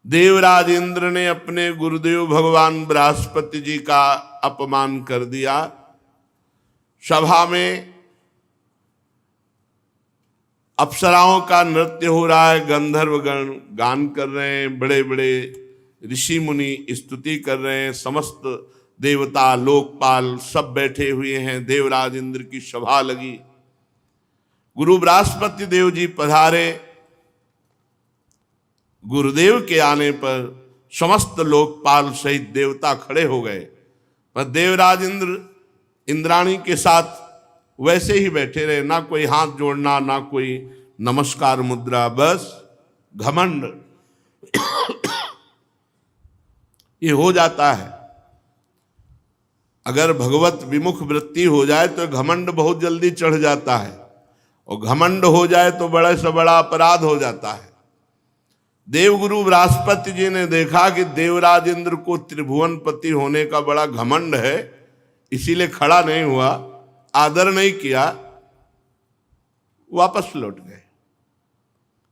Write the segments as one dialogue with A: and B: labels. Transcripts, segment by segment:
A: देवराज इंद्र ने अपने गुरुदेव भगवान बृहस्पति जी का अपमान कर दिया। सभा में अप्सराओं का नृत्य हो रहा है, गंधर्वगण गान कर रहे हैं, बड़े बड़े ऋषि मुनि स्तुति कर रहे हैं, समस्त देवता लोकपाल सब बैठे हुए हैं, देवराज इंद्र की सभा लगी। गुरु बृहस्पति देव जी पधारे। गुरुदेव के आने पर समस्त लोकपाल सहित देवता खड़े हो गए, पर देवराज इंद्र इंद्राणी के साथ वैसे ही बैठे रहे, ना कोई हाथ जोड़ना, ना कोई नमस्कार मुद्रा, बस घमंड। ये हो जाता है, अगर भगवत विमुख वृत्ति हो जाए तो घमंड बहुत जल्दी चढ़ जाता है, और घमंड हो जाए तो बड़े से बड़ा अपराध हो जाता है। देवगुरु बृहस्पति जी ने देखा कि देवराज इंद्र को त्रिभुवनपति होने का बड़ा घमंड है, इसीलिए खड़ा नहीं हुआ, आदर नहीं किया, वापस लौट गए।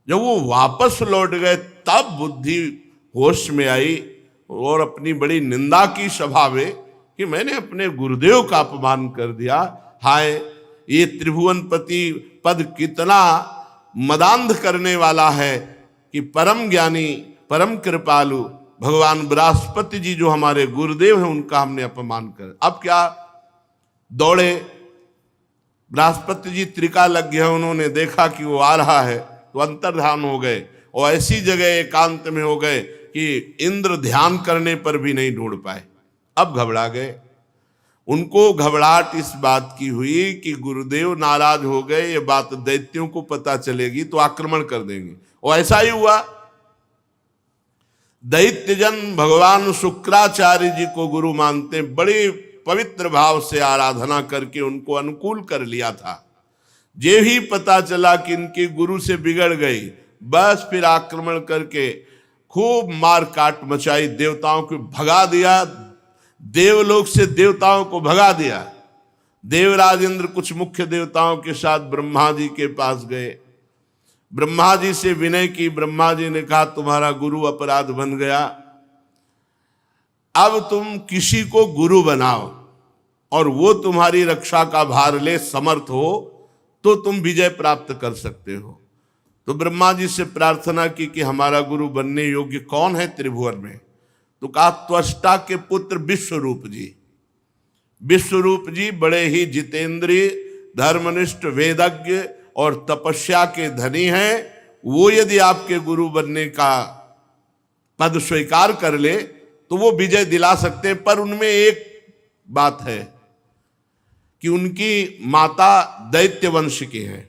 A: जब वो वापस लौट गए तब बुद्धि होश में आई और अपनी बड़ी निंदा की सभा में कि मैंने अपने गुरुदेव का अपमान कर दिया। हाय, ये त्रिभुवनपति पद कितना मदांध करने वाला है कि परम ज्ञानी परम कृपालु भगवान बृहस्पति जी जो हमारे गुरुदेव हैं उनका हमने अपमान कर। अब क्या, दौड़े, बृहस्पति जी त्रिका लग गया, उन्होंने देखा कि वो आ रहा है तो अंतर्ध्यान हो गए, और ऐसी जगह एकांत में हो गए कि इंद्र ध्यान करने पर भी नहीं ढूंढ पाए। अब घबरा गए। उनको घबराहट इस बात की हुई कि गुरुदेव नाराज हो गए, ये बात दैत्यों को पता चलेगी तो आक्रमण कर देंगे, और ऐसा ही हुआ। दैत्यजन भगवान शुक्राचार्य जी को गुरु मानते, बड़े पवित्र भाव से आराधना करके उनको अनुकूल कर लिया था। जे ही पता चला कि इनके गुरु से बिगड़ गई, बस फिर आक्रमण करके खूब मार काट मचाई, देवताओं को भगा दिया, देवलोक से देवताओं को भगा दिया। देवराज इंद्र कुछ मुख्य देवताओं के साथ ब्रह्मा जी के पास गए, ब्रह्मा जी से विनय की। ब्रह्मा जी ने कहा तुम्हारा गुरु अपराध बन गया, अब तुम किसी को गुरु बनाओ और वो तुम्हारी रक्षा का भार ले, समर्थ हो तो तुम विजय प्राप्त कर सकते हो। तो ब्रह्मा जी से प्रार्थना की कि हमारा गुरु बनने योग्य कौन है त्रिभुवन में? तो कहा त्वष्टा के पुत्र विश्वरूप जी। विश्वरूप जी बड़े ही जितेंद्रिय, धर्मनिष्ठ, वेदज्ञ और तपस्या के धनी हैं। वो यदि आपके गुरु बनने का पद स्वीकार कर ले तो वो विजय दिला सकते हैं, पर उनमें एक बात है कि उनकी माता दैत्य वंश की है,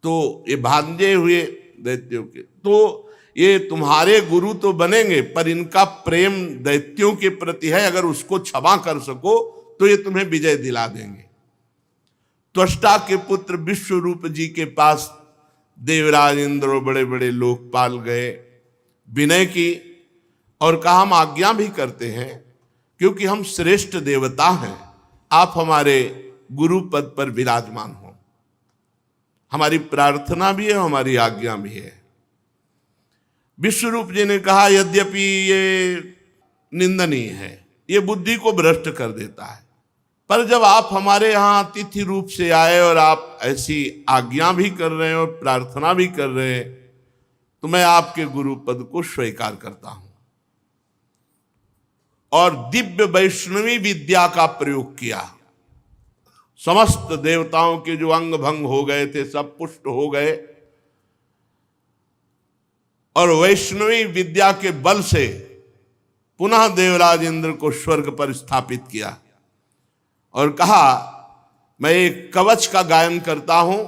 A: तो ये भांजे हुए दैत्यों के, तो ये तुम्हारे गुरु तो बनेंगे पर इनका प्रेम दैत्यों के प्रति है, अगर उसको क्षमा कर सको तो ये तुम्हें विजय दिला देंगे। त्वष्टा के पुत्र विश्वरूप जी के पास देवराज इंद्र बड़े बड़े लोकपाल गए, विनय की और कहा हम आज्ञा भी करते हैं क्योंकि हम श्रेष्ठ देवता हैं, आप हमारे गुरु पद पर विराजमान हो। हमारी प्रार्थना भी है, हमारी आज्ञा भी है। विश्वरूप जी ने कहा यद्यपि ये निंदनीय है, ये बुद्धि को भ्रष्ट कर देता है, पर जब आप हमारे यहाँ अतिथि रूप से आए और आप ऐसी आज्ञा भी कर रहे हैं और प्रार्थना भी कर रहे हैं, तो मैं आपके गुरु पद को स्वीकार करता हूं। और दिव्य वैष्णवी विद्या का प्रयोग किया। समस्त देवताओं के जो अंग भंग हो गए थे सब पुष्ट हो गए, और वैष्णवी विद्या के बल से पुनः देवराज इंद्र को स्वर्ग पर स्थापित किया और कहा मैं एक कवच का गायन करता हूं,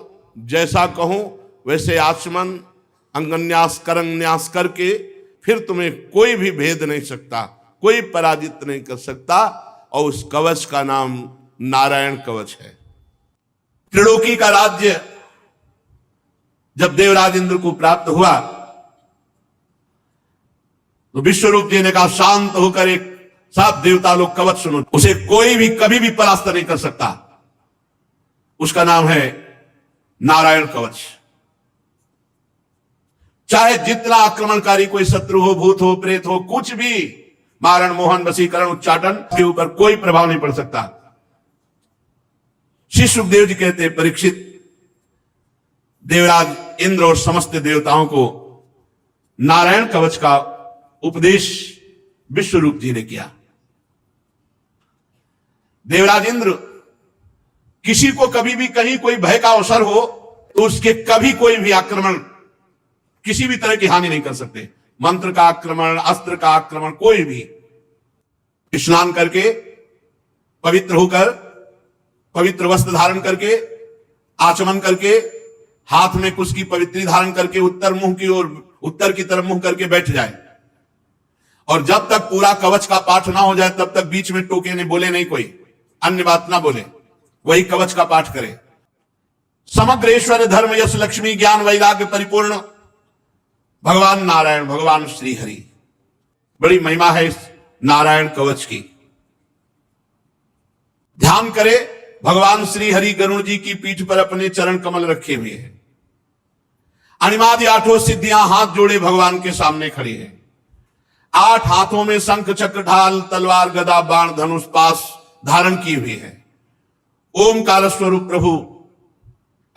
A: जैसा कहूं वैसे आचमन अंगन्यास करन्यास करके फिर तुम्हें कोई भी भेद नहीं सकता, कोई पराजित नहीं कर सकता, और उस कवच का नाम नारायण कवच है। त्रिलोकी का राज्य जब देवराज इंद्र को प्राप्त हुआ तो विश्वरूप जी ने कहा शांत होकर एक सब देवता लोग कवच सुनो, उसे कोई भी कभी भी परास्त नहीं कर सकता, उसका नाम है नारायण कवच। चाहे जितना आक्रमणकारी कोई शत्रु हो, भूत हो, प्रेत हो, कुछ भी, मारण, मोहन, वशीकरण, उच्चाटन के ऊपर कोई प्रभाव नहीं पड़ सकता। श्री सुखदेव जी कहते हैं, परीक्षित, देवराज इंद्र और समस्त देवताओं को नारायण कवच का उपदेश विश्वरूप जी ने किया। देवराज इंद्र किसी को कभी भी कहीं कोई भय का अवसर हो तो उसके कभी कोई भी आक्रमण, किसी भी तरह की हानि नहीं कर सकते। मंत्र का आक्रमण, अस्त्र का आक्रमण, कोई भी। स्नान करके, पवित्र होकर, पवित्र वस्त्र धारण करके, आचमन करके, हाथ में कुछ की पवित्री धारण करके उत्तर मुंह की ओर, उत्तर की तरफ मुंह करके बैठ जाए, और जब तक पूरा कवच का पाठ ना हो जाए तब तक बीच में टोके नहीं, बोले नहीं, कोई अन्य बात ना बोले, वही कवच का पाठ करे। समग्र ऐश्वर्य, धर्म, यश, लक्ष्मी, ज्ञान, वैराग्य परिपूर्ण भगवान नारायण, भगवान श्री हरि। बड़ी महिमा है इस नारायण कवच की। ध्यान करे, भगवान श्री हरि गरुड़ जी की पीठ पर अपने चरण कमल रखे हुए हैं। अणिमादि आठों सिद्धियां हाथ जोड़े भगवान के सामने खड़ी है। 8 हाथों में शंख, चक्र, ढाल, तलवार, गदा, बाण, धनुष, पास धारण की हुई है। ओमकार स्वरूप प्रभु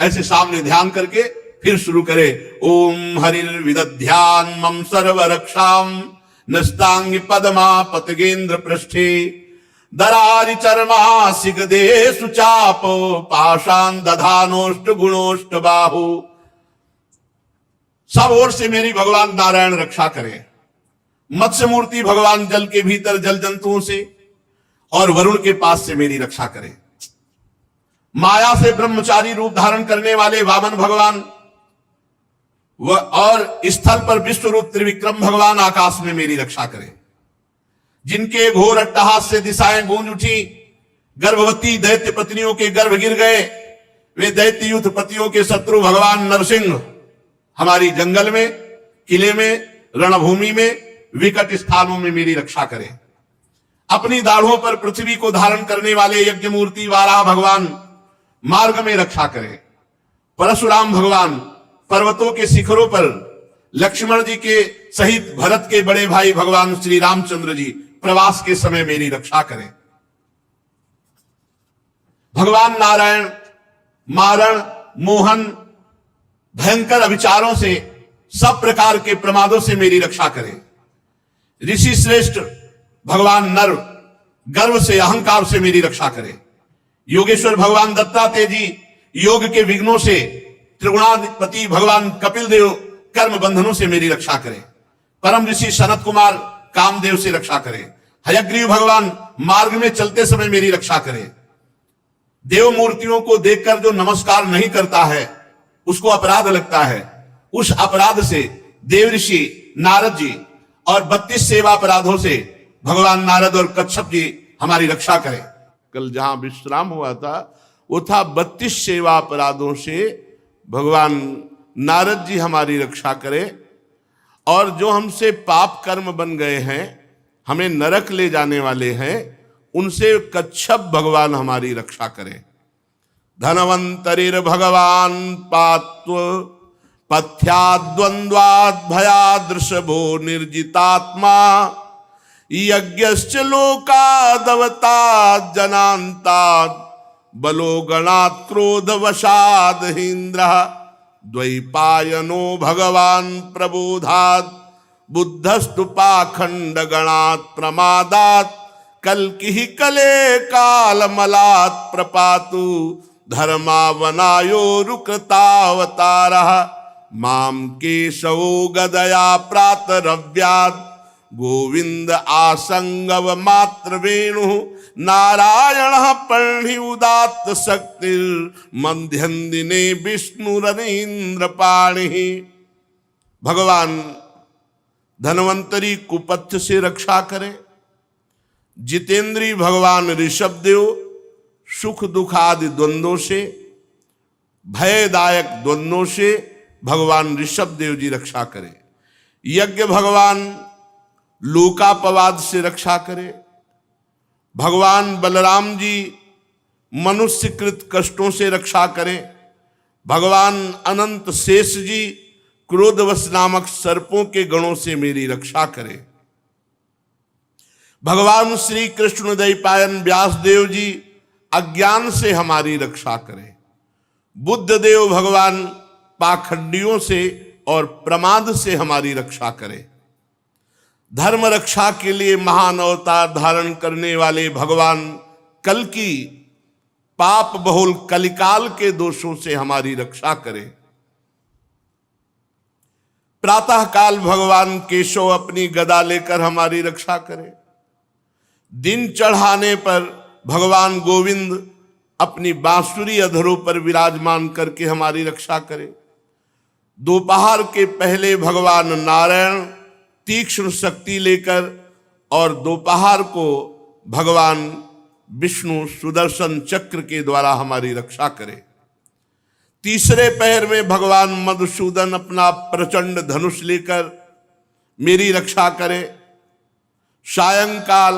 A: ऐसे सामने ध्यान करके फिर शुरू करे, ओम हरिर्विदध्यान मम सर्व रक्षाम नस्तांग पदमा पतगेंद्र पृष्ठे दरारि चर्मा सिगदे सुचाप पाषाण दधानोष्ट गुणोष्ट बाहु। सब ओर से मेरी भगवान नारायण रक्षा करे। मत्स्य मूर्ति भगवान जल के भीतर जल जंतुओं से, और वरुण के पास से मेरी रक्षा करे। माया से ब्रह्मचारी रूप धारण करने वाले वामन भगवान और स्थल पर विश्व रूप त्रिविक्रम भगवान आकाश में मेरी रक्षा करें। जिनके घोर अट्टहास से दिशाएं गूंज उठी, गर्भवती दैत्य पत्नियों के गर्भ गिर गए, वे दैत्य युद्ध पतियों के शत्रु भगवान नरसिंह हमारी जंगल में, किले में, रणभूमि में, विकट स्थानों में मेरी रक्षा करें। अपनी दाढ़ों पर पृथ्वी को धारण करने वाले यज्ञ मूर्ति वाराह भगवान मार्ग में रक्षा करें। परशुराम भगवान पर्वतों के शिखरों पर लक्ष्मण जी के सहित भरत के बड़े भाई भगवान श्री रामचंद्र जी प्रवास के समय मेरी रक्षा करें। भगवान नारायण मारण, मोहन, भयंकर अभिचारों से, सब प्रकार के प्रमादों से मेरी रक्षा करें। ऋषि श्रेष्ठ भगवान नर गर्व से, अहंकार से मेरी रक्षा करें। योगेश्वर भगवान दत्तात्रेय जी योग के विघ्नों से, त्रिगुणाधिपति भगवान कपिल देव कर्म बंधनों से मेरी रक्षा करें। परम ऋषि सनत कुमार कामदेव से रक्षा करें। हयग्रीव भगवान मार्ग में चलते समय मेरी रक्षा करें। देव मूर्तियों को देखकर जो नमस्कार नहीं करता है उसको अपराध लगता है, उस अपराध से देव ऋषि नारद जी और 32 सेवा अपराधों से भगवान नारद और कच्छप जी हमारी रक्षा करें। कल जहां विश्राम हुआ था वो था 32 सेवा अपराधों से भगवान नारद जी हमारी रक्षा करें, और जो हमसे पाप कर्म बन गए हैं, हमें नरक ले जाने वाले हैं, उनसे कच्छप भगवान हमारी रक्षा करें। धनवंतरिर भगवान पात्व पथ्याद्वंद्वाद भयादृशभो निर्जितात्मा यज्ञश्च लोकादवताद जनांताद बलो गणात् क्रोधवशाद हिंद्रः द्वैपायनो भगवान प्रबोधात् बुद्धस्तु पाखंड गणात् प्रमादात् कल्किः कले कालमलात् प्रपातु धर्मावनायो रुकृतावतारः माम केशवो गदया प्रातरव्यात् गोविंद आसंगव मात्र वेणु नारायण पर्णि उदात्त शक्तिर मध्यंदिने विष्णुरनीन्द्र पाणि। भगवान धनवंतरी कुपथ्य से रक्षा करें। जितेंद्री भगवान ऋषभदेव सुख दुख आदि द्वंद्वों से, भयदायक द्वंद्वों से भगवान ऋषभदेव जी रक्षा करें। यज्ञ भगवान लोकापवाद से रक्षा करें। भगवान बलराम जी मनुष्यकृत कष्टों से रक्षा करें। भगवान अनंत शेष जी क्रोधवश नामक सर्पों के गणों से मेरी रक्षा करे। भगवान श्री कृष्ण द्वैपायन व्यासदेव जी अज्ञान से हमारी रक्षा करें। बुद्धदेव भगवान पाखंडियों से और प्रमाद से हमारी रक्षा करें। धर्म रक्षा के लिए महान अवतार धारण करने वाले भगवान कल की पाप बहुल कलिकाल के दोषों से हमारी रक्षा करें। प्रातः काल भगवान केशव अपनी गदा लेकर हमारी रक्षा करें। दिन चढ़ाने पर भगवान गोविंद अपनी बांसुरी अधरों पर विराजमान करके हमारी रक्षा करें। दोपहर के पहले भगवान नारायण तीक्ष्ण शक्ति लेकर और दोपहर को भगवान विष्णु सुदर्शन चक्र के द्वारा हमारी रक्षा करें। तीसरे पहर में भगवान मधुसूदन अपना प्रचंड धनुष लेकर मेरी रक्षा करें। सायंकाल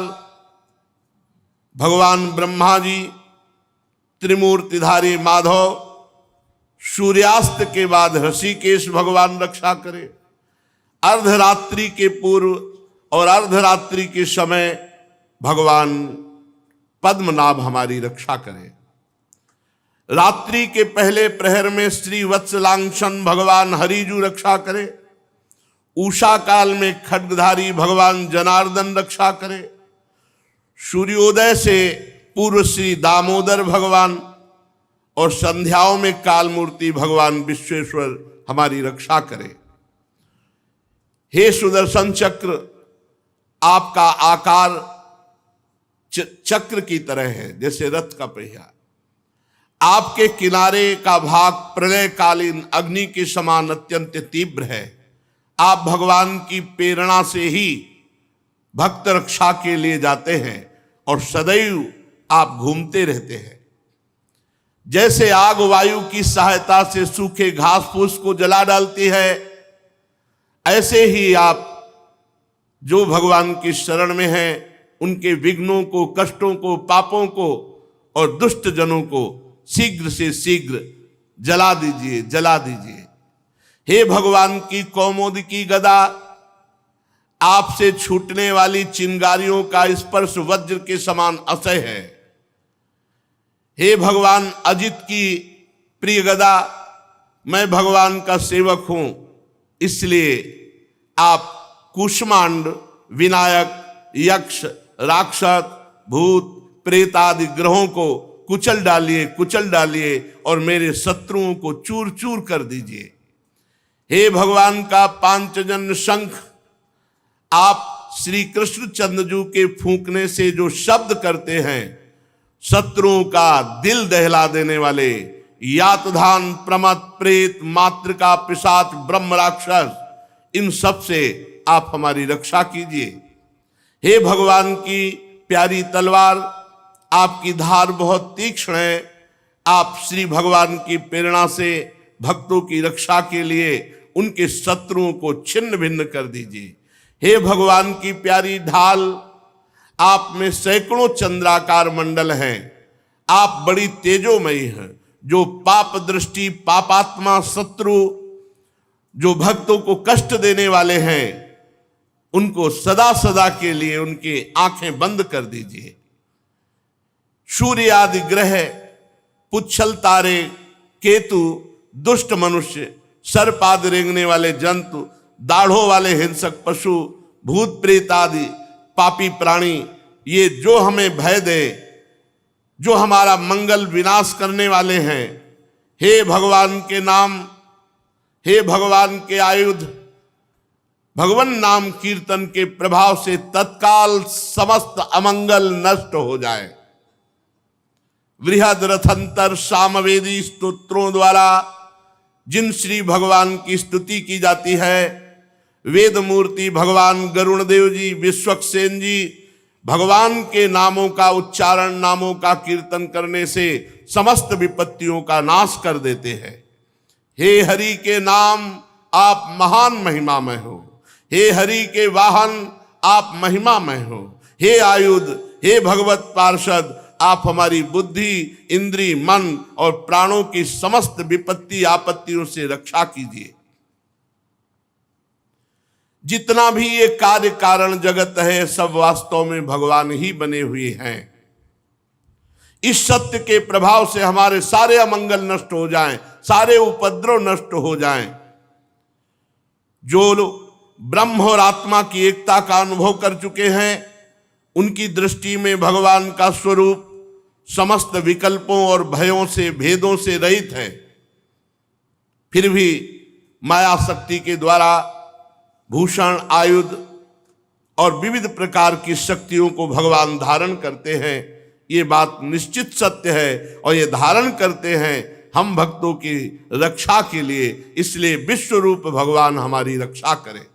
A: भगवान ब्रह्मा जी त्रिमूर्तिधारी माधव, सूर्यास्त के बाद ऋषिकेश भगवान रक्षा करें। अर्धरात्रि के पूर्व और अर्धरात्रि के समय भगवान पद्मनाभ हमारी रक्षा करें। रात्रि के पहले प्रहर में श्री वत्सलांक्षण भगवान हरिजू रक्षा करें। उषा काल में खड्गधारी भगवान जनार्दन रक्षा करें। सूर्योदय से पूर्व श्री दामोदर भगवान और संध्याओं में काल मूर्ति भगवान विश्वेश्वर हमारी रक्षा करें। हे सुदर्शन चक्र, आपका आकार चक्र की तरह है जैसे रथ का पहिया। आपके किनारे का भाग प्रलयकालीन अग्नि के समान अत्यंत तीव्र है। आप भगवान की प्रेरणा से ही भक्त रक्षा के लिए जाते हैं और सदैव आप घूमते रहते हैं। जैसे आग वायु की सहायता से सूखे घास फूस को जला डालती है, ऐसे ही आप जो भगवान की शरण में हैं उनके विघ्नों को, कष्टों को, पापों को और दुष्ट जनों को शीघ्र से शीघ्र जला दीजिए, जला दीजिए। हे भगवान की कौमोदकी गदा, आपसे छूटने वाली चिंगारियों का स्पर्श वज्र के समान असह्य है। हे भगवान अजित की प्रिय गदा, मैं भगवान का सेवक हूं, इसलिए आप कुष्मांड, विनायक, यक्ष, राक्षस, भूत, प्रेत आदि ग्रहों को कुचल डालिए और मेरे शत्रुओं को चूर चूर कर दीजिए। हे भगवान का पांचजन्य शंख, आप श्री कृष्ण चंद्रजू के फूंकने से जो शब्द करते हैं, शत्रुओं का दिल दहला देने वाले यातधान, प्रमद, प्रेत, मातृका, पिशाच, ब्रह्म, राक्षस, इन सब से आप हमारी रक्षा कीजिए। हे भगवान की प्यारी तलवार, आपकी धार बहुत तीक्ष्ण है। आप श्री भगवान की प्रेरणा से भक्तों की रक्षा के लिए उनके शत्रुओं को छिन्न भिन्न कर दीजिए। हे भगवान की प्यारी ढाल, आप में सैकड़ों चंद्राकार मंडल हैं। आप बड़ी तेजोमयी हैं। जो पाप दृष्टि, पापात्मा, शत्रु, जो भक्तों को कष्ट देने वाले हैं, उनको सदा सदा के लिए उनकी आंखें बंद कर दीजिए। सूर्य आदि ग्रह, पुच्छल तारे, केतु, दुष्ट मनुष्य, सर्प आदि रेंगने वाले जंतु, दाढ़ों वाले हिंसक पशु, भूत प्रेत आदि पापी प्राणी, ये जो हमें भय दे, जो हमारा मंगल विनाश करने वाले हैं, हे भगवान के नाम, हे भगवान के आयुध, भगवान नाम कीर्तन के प्रभाव से तत्काल समस्त अमंगल नष्ट हो जाए। वृहद रथंतर सामवेदी स्तोत्रों द्वारा जिन श्री भगवान की स्तुति की जाती है, वेद मूर्ति भगवान गरुण देव जी, विश्वक्सेन जी, भगवान के नामों का उच्चारण, नामों का कीर्तन करने से समस्त विपत्तियों का नाश कर देते हैं। हे हरि के नाम, आप महान महिमामय हो। हे हरि के वाहन, आप महिमामय हो। हे आयुध, हे भगवत पार्षद, आप हमारी बुद्धि, इंद्री, मन और प्राणों की समस्त विपत्ति आपत्तियों से रक्षा कीजिए। जितना भी ये कार्य कारण जगत है सब वास्तव में भगवान ही बने हुए हैं। इस सत्य के प्रभाव से हमारे सारे अमंगल नष्ट हो जाएं, सारे उपद्रव नष्ट हो जाएं। जो लोग ब्रह्म और आत्मा की एकता का अनुभव कर चुके हैं, उनकी दृष्टि में भगवान का स्वरूप समस्त विकल्पों और भयों से, भेदों से रहित है। फिर भी माया शक्ति के द्वारा भूषण, आयुध और विविध प्रकार की शक्तियों को भगवान धारण करते हैं। ये बात निश्चित सत्य है और ये धारण करते हैं हम भक्तों की रक्षा के लिए। इसलिए विश्व रूप भगवान हमारी रक्षा करें।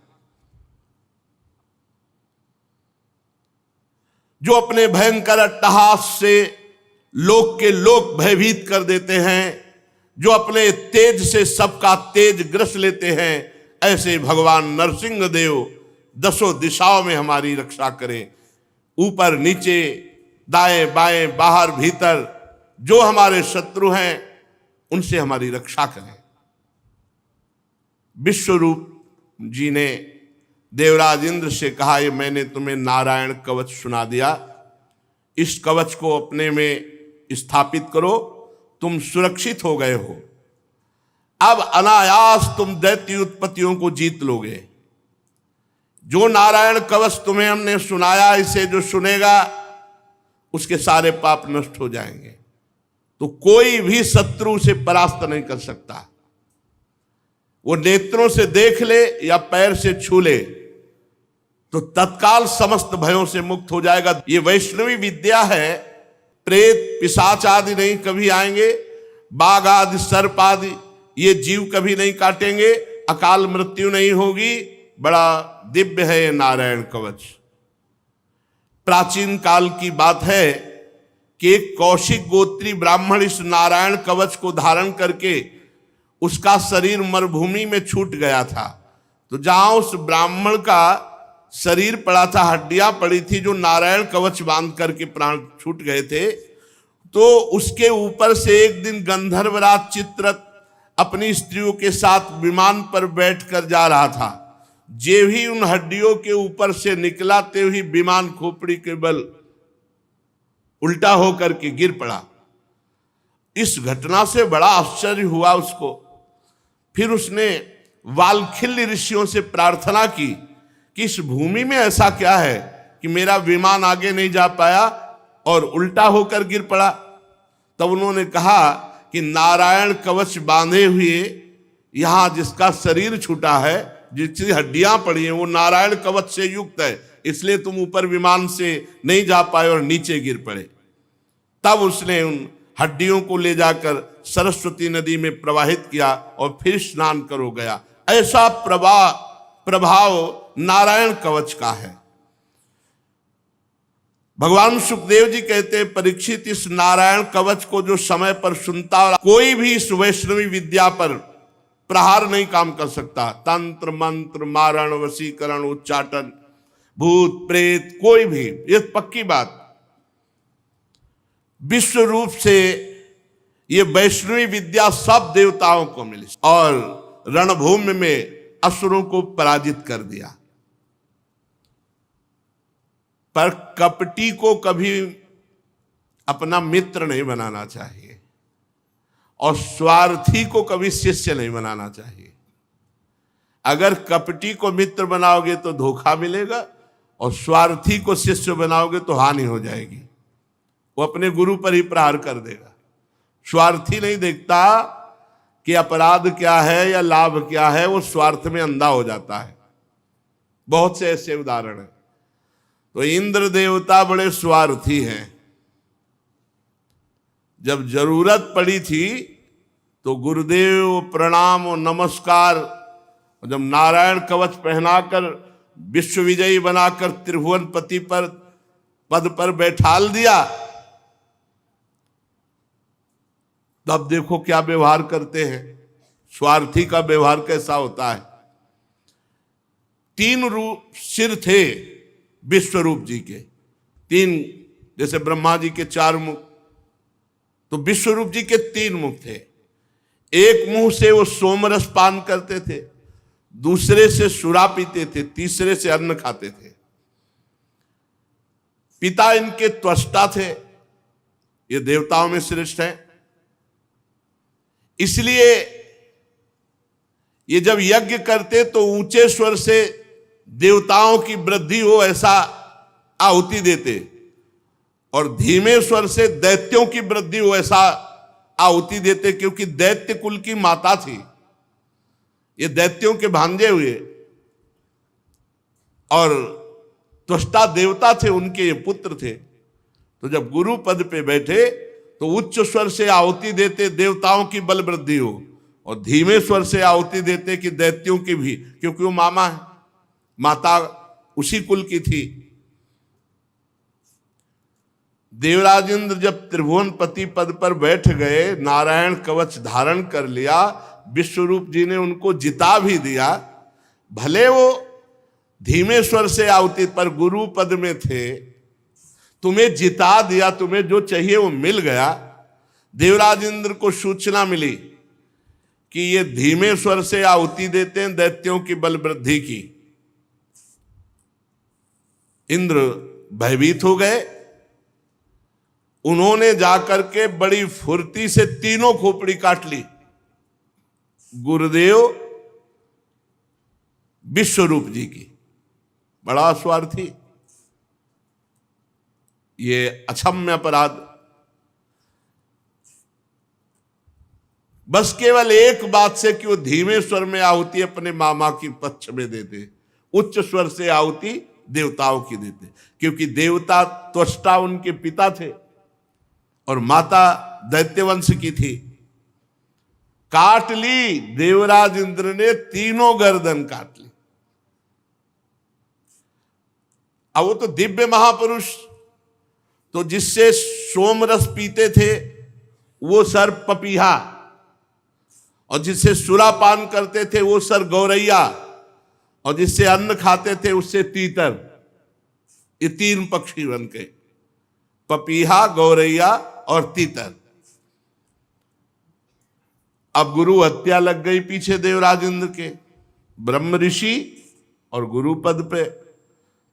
A: जो अपने भयंकर अट्टहास से लोक के लोक भयभीत कर देते हैं, जो अपने तेज से सबका तेज ग्रस लेते हैं, ऐसे भगवान नरसिंह देव दसों दिशाओं में हमारी रक्षा करें। ऊपर नीचे, दाएं बाएं, बाहर भीतर जो हमारे शत्रु हैं उनसे हमारी रक्षा करें। विश्वरूप जी ने देवराज इंद्र से कहा, ये मैंने तुम्हें नारायण कवच सुना दिया, इस कवच को अपने में स्थापित करो, तुम सुरक्षित हो गए हो। अब अनायास तुम दैत्य उत्पत्तियों को जीत लोगे। जो नारायण कवच तुम्हें हमने सुनाया, इसे जो सुनेगा उसके सारे पाप नष्ट हो जाएंगे। तो कोई भी शत्रु से परास्त नहीं कर सकता। वो नेत्रों से देख ले या पैर से छू ले तो तत्काल समस्त भयों से मुक्त हो जाएगा। ये वैष्णवी विद्या है। प्रेत पिशाच आदि नहीं कभी आएंगे, बाघ आदि सर्प आदि ये जीव कभी नहीं काटेंगे, अकाल मृत्यु नहीं होगी। बड़ा दिव्य है ये नारायण कवच। प्राचीन काल की बात है कि एक कौशिक गोत्री ब्राह्मण इस नारायण कवच को धारण करके उसका शरीर मरुभूमि में छूट गया था। तो जहां उस ब्राह्मण का शरीर पड़ा था, हड्डियां पड़ी थी, जो नारायण कवच बांध करके प्राण छूट गए थे, तो उसके ऊपर से एक दिन गंधर्वराज चित्ररथ अपनी स्त्रियों के साथ विमान पर बैठकर जा रहा था। जे ही उन हड्डियों के ऊपर से निकला, ते ही विमान खोपड़ी के बल उल्टा होकर के गिर पड़ा। इस घटना से बड़ा आश्चर्य हुआ उसको। फिर उसने वाल्खिल्य ऋषियों से प्रार्थना की कि इस भूमि में ऐसा क्या है कि मेरा विमान आगे नहीं जा पाया और उल्टा होकर गिर पड़ा। तब उन्होंने कहा कि नारायण कवच बांधे हुए यहां जिसका शरीर छूटा है, जिसकी हड्डियां पड़ी हैं, वो नारायण कवच से युक्त है, इसलिए तुम ऊपर विमान से नहीं जा पाए और नीचे गिर पड़े। तब उसने उन हड्डियों को ले जाकर सरस्वती नदी में प्रवाहित किया और फिर स्नान करो गया। ऐसा प्रभाव नारायण कवच का है। भगवान सुखदेव जी कहते हैं, परीक्षित, इस नारायण कवच को जो समय पर सुनता, और कोई भी इस वैष्णवी विद्या पर प्रहार नहीं काम कर सकता। तंत्र मंत्र मारण वशीकरण उच्चाटन भूत प्रेत कोई भी, ये पक्की बात। विश्व रूप से ये वैष्णवी विद्या सब देवताओं को मिली और रणभूमि में असुरों को पराजित कर दिया। पर कपटी को कभी अपना मित्र नहीं बनाना चाहिए और स्वार्थी को कभी शिष्य नहीं बनाना चाहिए। अगर कपटी को मित्र बनाओगे तो धोखा मिलेगा और स्वार्थी को शिष्य बनाओगे तो हानि हो जाएगी। वो अपने गुरु पर ही प्रहार कर देगा। स्वार्थी नहीं देखता कि अपराध क्या है या लाभ क्या है, वो स्वार्थ में अंधा हो जाता है। बहुत से ऐसे उदाहरण हैं। तो इंद्र देवता बड़े स्वार्थी हैं। जब जरूरत पड़ी थी तो गुरुदेव प्रणाम और नमस्कार, जब नारायण कवच पहनाकर विश्व विजयी बनाकर त्रिभुवन पति पर पद पर बैठाल दिया, तब देखो क्या व्यवहार करते हैं। स्वार्थी का व्यवहार कैसा होता है। 3 सिर थे विश्वरूप जी के, 3, जैसे ब्रह्मा जी के 4 मुख, तो विश्वरूप जी के 3 मुख थे। एक मुंह से वो सोमरस पान करते थे, दूसरे से सुरा पीते थे, तीसरे से अन्न खाते थे। पिता इनके त्वष्टा थे, ये देवताओं में श्रेष्ठ है। इसलिए ये जब यज्ञ करते तो ऊंचे स्वर से देवताओं की वृद्धि हो ऐसा आहुति देते, और धीमे स्वर से दैत्यों की वृद्धि हो ऐसा आहुति देते, क्योंकि दैत्य कुल की माता थी, ये दैत्यों के भांजे हुए, और त्वष्टा देवता थे, उनके ये पुत्र थे। तो जब गुरु पद पे बैठे तो उच्च स्वर से आहुति देते देवताओं की बल वृद्धि हो, और धीमे स्वर से आहुति देते कि दैत्यों की भी, क्योंकि वो मामा है, माता उसी कुल की थी। देवराज इंद्र जब त्रिभुवनपति पद पर बैठ गए, नारायण कवच धारण कर लिया, विश्वरूप जी ने उनको जिता भी दिया। भले वो धीमे स्वर से आहुति पर गुरु पद में थे, तुम्हें जिता दिया, तुम्हें जो चाहिए वो मिल गया। देवराज इंद्र को सूचना मिली कि ये धीमे स्वर से आहुति देते हैं दैत्यों की बल वृद्धि की। इंद्र भयभीत हो गए। उन्होंने जाकर के बड़ी फुर्ती से तीनों खोपड़ी काट ली। गुरुदेव विश्वरूप जी की, बड़ा स्वार्थी, ये अक्षम्य अपराध। बस केवल एक बात से कि वो धीमे स्वर में आहुति अपने मामा की पक्ष में देते, उच्च स्वर से आहुति देवताओं की देते, क्योंकि देवता त्वष्टा उनके पिता थे और माता दैत्यवंश की थी। काट ली, देवराज इंद्र ने तीनों गर्दन काट ली। अब वो तो दिव्य महापुरुष, तो जिससे सोमरस पीते थे वो सर पपीहा, और जिससे सुरापान करते थे वो सर गौरैया, और जिससे अन्न खाते थे उससे तीतर। ये तीन पक्षी बन गए, पपीहा, गौरैया और तीतर। अब गुरु हत्या लग गई पीछे देवराज इंद्र के, ब्रह्म ऋषि और गुरु पद पे।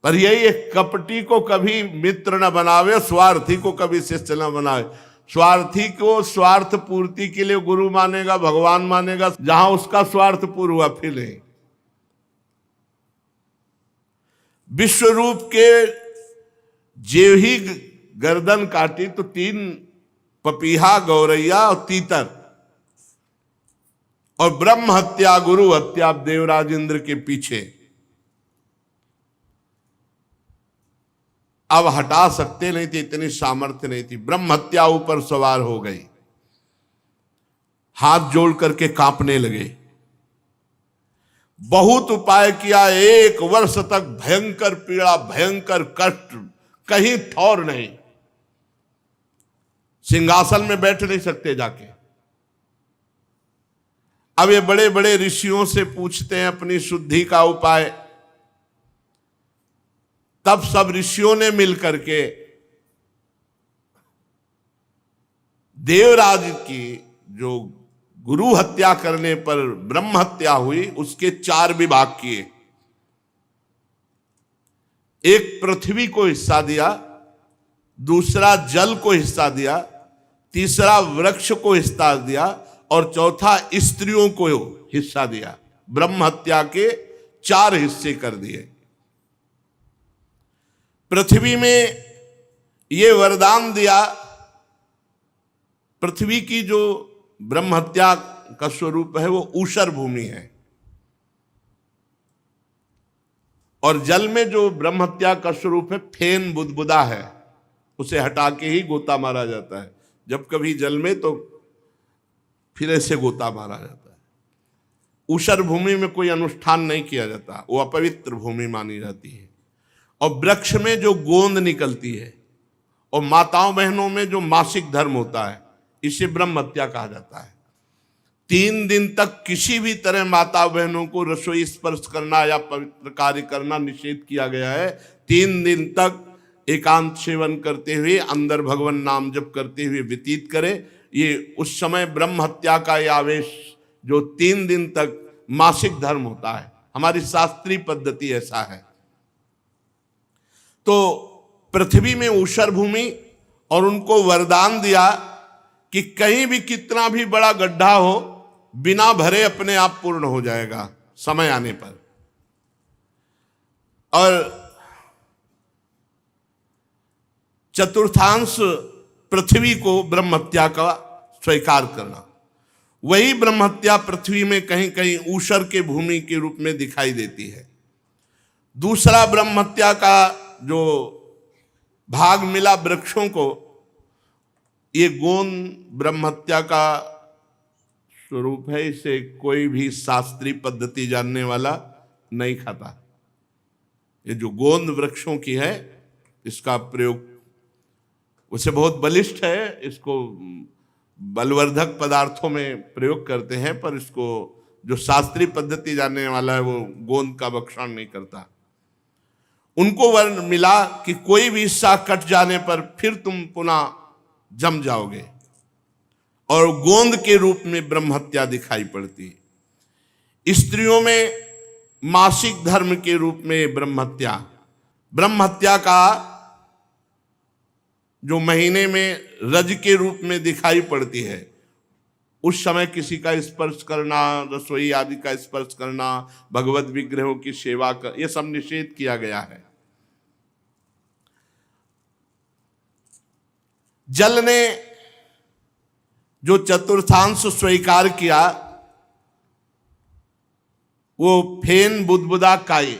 A: पर यही एक कपटी को कभी मित्र न बनावे, स्वार्थी को कभी शिष्य न बनावे। स्वार्थी को स्वार्थ पूर्ति के लिए गुरु मानेगा, भगवान मानेगा, जहां उसका स्वार्थ पूर्ण हुआ फिर नहीं। विश्वरूप के जेव ही गर्दन काटी तो तीन पपीहा, गौरैया और तीतर, और ब्रह्म हत्या, गुरु हत्या देवराज इंद्र के पीछे। अब हटा सकते नहीं थे, इतनी सामर्थ्य नहीं थी। ब्रह्म हत्या ऊपर सवार हो गई, हाथ जोड़ करके कांपने लगे। बहुत उपाय किया, 1 वर्ष तक भयंकर पीड़ा, भयंकर कष्ट, कहीं ठौर नहीं। सिंहासन में बैठ नहीं सकते जाके। अब ये बड़े बड़े ऋषियों से पूछते हैं अपनी शुद्धि का उपाय। तब सब ऋषियों ने मिलकर के देवराज की जो गुरु हत्या करने पर ब्रह्म हत्या हुई उसके 4 विभाग किए। एक पृथ्वी को हिस्सा दिया, दूसरा जल को हिस्सा दिया, तीसरा वृक्ष को हिस्सा दिया, और चौथा स्त्रियों को हिस्सा दिया। ब्रह्म हत्या के 4 हिस्से कर दिए। पृथ्वी में ये वरदान दिया, पृथ्वी की जो ब्रह्म हत्या का स्वरूप है वो ऊषर भूमि है, और जल में जो ब्रह्म हत्या का स्वरूप है फेन बुदबुदा है, उसे हटा के ही गोता मारा जाता है। जब कभी जल में तो फिर ऐसे गोता मारा जाता है। ऊषर भूमि में कोई अनुष्ठान नहीं किया जाता, वो अपवित्र भूमि मानी जाती है। और वृक्ष में जो गोंद निकलती है, और माताओं बहनों में जो मासिक धर्म होता है, इसे ब्रह्म हत्या कहा जाता है। 3 दिन तक किसी भी तरह माता बहनों को रसोई स्पर्श करना या पवित्र कार्य करना निषेध किया गया है। 3 दिन तक एकांत सेवन करते हुए, अंदर भगवान नाम जप करते हुए व्यतीत करे। ये उस समय ब्रह्म हत्या का ये आवेश जो 3 दिन तक मासिक धर्म होता है, हमारी शास्त्रीय पद्धति ऐसा है। तो पृथ्वी में ऊषर भूमि, और उनको वरदान दिया कि कहीं भी कितना भी बड़ा गड्ढा हो, बिना भरे अपने आप पूर्ण हो जाएगा समय आने पर। और चतुर्थांश पृथ्वी को ब्रह्महत्या का स्वीकार करना, वही ब्रह्महत्या पृथ्वी में कहीं कहीं ऊषर के भूमि के रूप में दिखाई देती है। दूसरा ब्रह्महत्या का जो भाग मिला वृक्षों को, ये गोंद ब्रह्महत्या का स्वरूप है। इसे कोई भी शास्त्रीय पद्धति जानने वाला नहीं खाता। ये जो गोंद वृक्षों की है, इसका प्रयोग उसे बहुत बलिष्ठ है, इसको बलवर्धक पदार्थों में प्रयोग करते हैं, पर इसको जो शास्त्रीय पद्धति जानने वाला है वो गोंद का भक्षण नहीं करता। उनको वर्ण मिला कि कोई भी हिस्सा कट जाने पर फिर तुम पुनः जम जाओगे, और गोंद के रूप में ब्रह्महत्या दिखाई पड़ती। स्त्रियों में मासिक धर्म के रूप में ब्रह्महत्या का जो महीने में रज के रूप में दिखाई पड़ती है, उस समय किसी का स्पर्श करना, रसोई आदि का स्पर्श करना, भगवत विग्रहों की सेवा कर, यह सब निषेध किया गया है। जल ने जो चतुर्थांश स्वीकार किया, वो फेन, बुदबुदा, काई,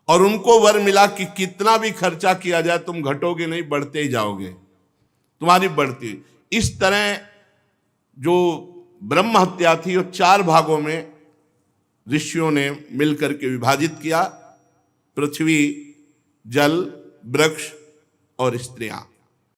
A: और उनको वर मिला कि कितना भी खर्चा किया जाए तुम घटोगे नहीं, बढ़ते ही जाओगे, तुम्हारी बढ़ती। इस तरह जो ब्रह्म हत्या थी वो 4 भागों में ऋषियों ने मिलकर के विभाजित किया: पृथ्वी, जल, वृक्ष और स्त्रियां।